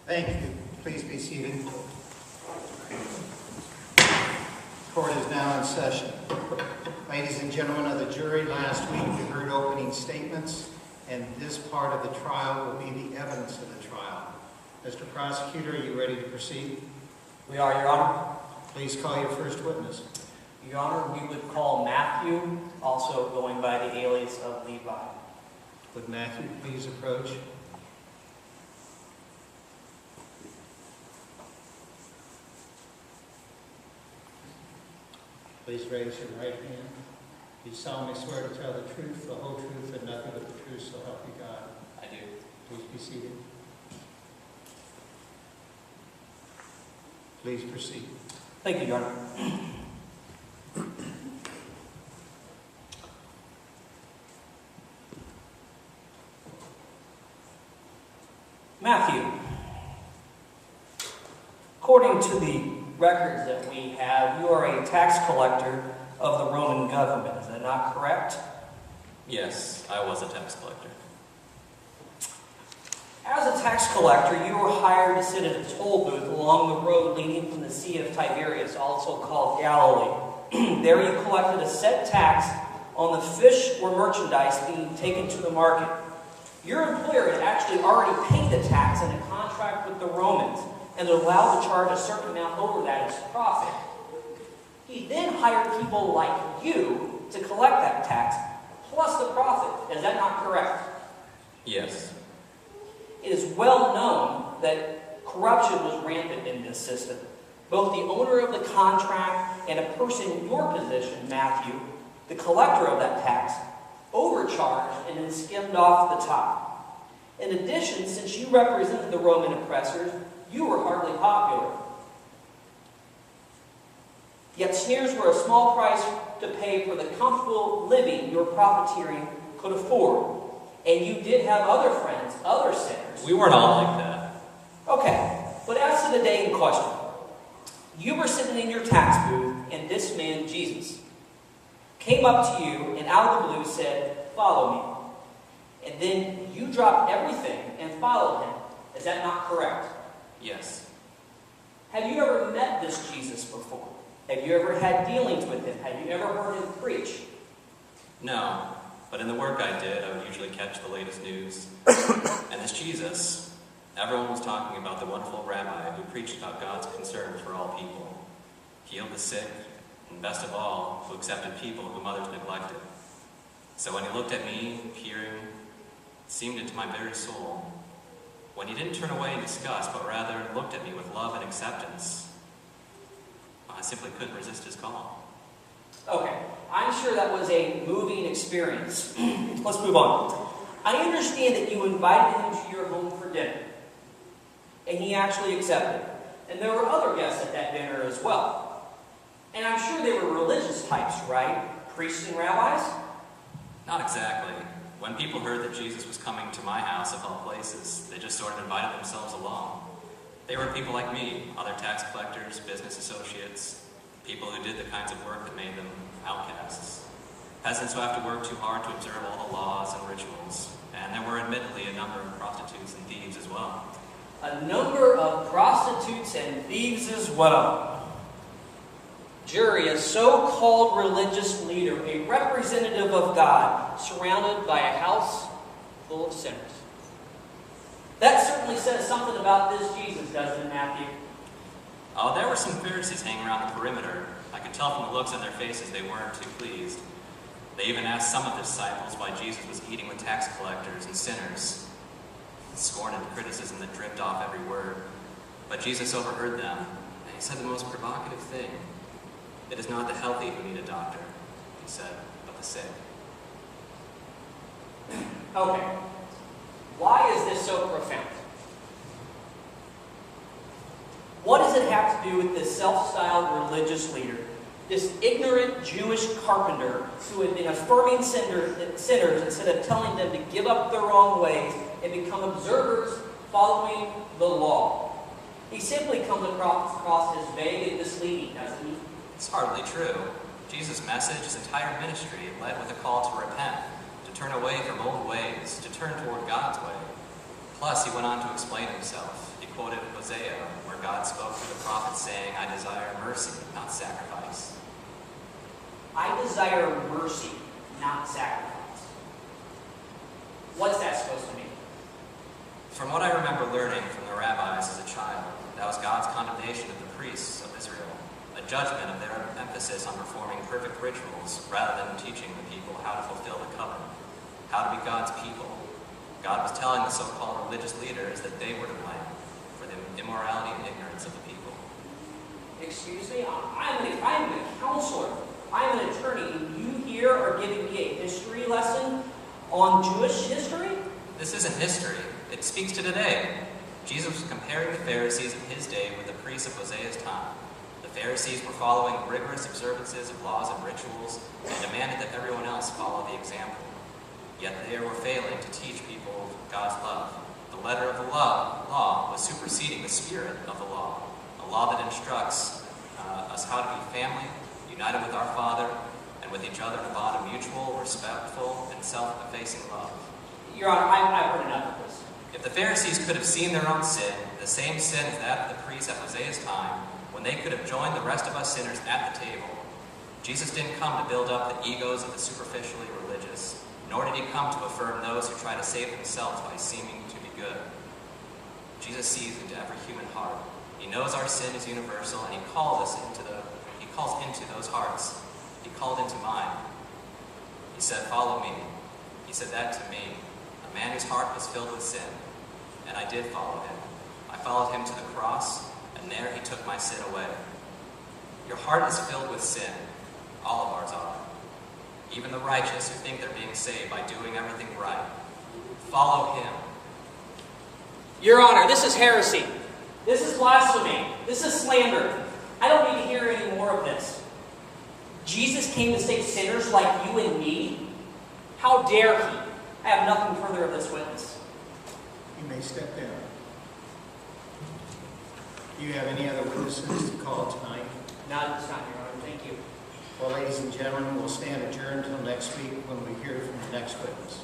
Thank you. Please be seated. Court is now in session. Ladies and gentlemen of the jury, last week we heard opening statements, and this part of the trial will be the evidence of the trial. Mr. Prosecutor, are you ready to proceed? We are, Your Honor. Please call your first witness. Your Honor, we would call Matthew, also going by the alias of Levi. Would Matthew please approach? Please raise your right hand. Do you solemnly swear to tell the truth, the whole truth, and nothing but the truth, so help you God? I do. Please be seated. Please proceed. Thank you, Your Honor. Matthew, according to the records that we have, you are a tax collector of the Roman government. Is that not correct? Yes, I was a tax collector. As a tax collector, you were hired to sit at a toll booth along the road leading from the Sea of Tiberias, also called Galilee. There you collected a set tax on the fish or merchandise being taken to the market. Your employer had actually already paid the tax in a contract with the Romans and allowed to charge a certain amount over that as profit. He then hired people like you to collect that tax, plus the profit. Is that not correct? Yes. It is well known that corruption was rampant in this system. Both the owner of the contract and a person in your position, Matthew, the collector of that tax, overcharged and then skimmed off the top. In addition, since you represented the Roman oppressors, you were hardly popular. Yet sneers were a small price to pay for the comfortable living your profiteering could afford. And you did have other friends, other sinners. We weren't all like that. Okay, but as to the day in question, you were sitting in your tax booth, and this man, Jesus, came up to you and out of the blue said, "Follow me." And then you dropped everything and followed him. Is that not correct? Yes. Have you ever met this Jesus before? Have you ever had dealings with him? Have you ever heard him preach? No, but in the work I did, I would usually catch the latest news. And this Jesus, everyone was talking about the wonderful rabbi who preached about God's concern for all people, healed the sick, and best of all, who accepted people whom others neglected. So when he looked at me, peering, it seemed into my very soul. When he didn't turn away in disgust, but rather looked at me with love and acceptance, I simply couldn't resist his call. Okay, I'm sure that was a moving experience. Let's move on. I understand that you invited him to your home for dinner, and he actually accepted. And there were other guests at that dinner as well. And I'm sure they were religious types, right? Priests and rabbis? Not exactly. When people heard that Jesus was coming to my house of all places, they just sort of invited themselves along. They were people like me, other tax collectors, business associates, people who did the kinds of work that made them outcasts. Peasants who have to work too hard to observe all the laws and rituals. And there were admittedly a number of prostitutes and thieves as well. A number of prostitutes and thieves as well. Jury, a so-called religious leader, a representative of God, surrounded by a house full of sinners. That certainly says something about this Jesus, doesn't it, Matthew? Oh, there were some Pharisees hanging around the perimeter. I could tell from the looks on their faces they weren't too pleased. They even asked some of the disciples why Jesus was eating with tax collectors and sinners. Scorn and criticism that dripped off every word. But Jesus overheard them, and he said the most provocative thing. "It is not the healthy who need a doctor," he said, "but the sick." Okay. Why is this so profound? What does it have to do with this self-styled religious leader, this ignorant Jewish carpenter who had been affirming sinners instead of telling them to give up their wrong ways and become observers following the law? He simply comes across as vague and misleading, doesn't he? It's hardly true. Jesus' message, his entire ministry, led with a call to repent, to turn away from old ways, to turn toward God's way. Plus, he went on to explain himself. He quoted Hosea, where God spoke to the prophet saying, I desire mercy, not sacrifice. I desire mercy, not sacrifice. What's that supposed to mean? From what I remember learning from the rabbis as a child, that was God's condemnation of the priests of Israel, a judgment of their emphasis on performing perfect rituals rather than teaching the people how to fulfill the covenant, how to be God's people. God was telling the so-called religious leaders that they were to blame for the immorality and ignorance of the people. Excuse me? I'm a counselor. I'm an attorney, and you here are giving me a history lesson on Jewish history? This isn't history. It speaks to today. Jesus was comparing the Pharisees of his day with the priests of Hosea's time. The Pharisees were following rigorous observances of laws and rituals and demanded that everyone else follow the example. Yet they were failing to teach people God's love. The letter of the law was superseding the spirit of the law, a law that instructs us how to be family, united with our Father, and with each other in a bond of mutual, respectful, and self-effacing love. Your Honor, I've heard enough of this. If the Pharisees could have seen their own sin, the same sin as that of the priests at Hosea's time, when they could have joined the rest of us sinners at the table, Jesus didn't come to build up the egos of the superficially religious, nor did he come to affirm those who try to save themselves by seeming to be good. Jesus sees into every human heart. He knows our sin is universal, and he calls into those hearts. He called into mine. He said, follow me. He said that to me, a man whose heart was filled with sin. And I did follow him. I followed him to the cross, and there he took my sin away. Your heart is filled with sin. All of ours are. Even the righteous who think they're being saved by doing everything right. Follow him. Your Honor, this is heresy. This is blasphemy. This is slander. I don't need to hear any more of this. Jesus came to save sinners like you and me? How dare he? I have nothing further of this witness. You may step down. Do you have any other witnesses to call tonight? Not at this time, Your Honor. Thank you. Well, ladies and gentlemen, we'll stand adjourned until next week when we hear from the next witness.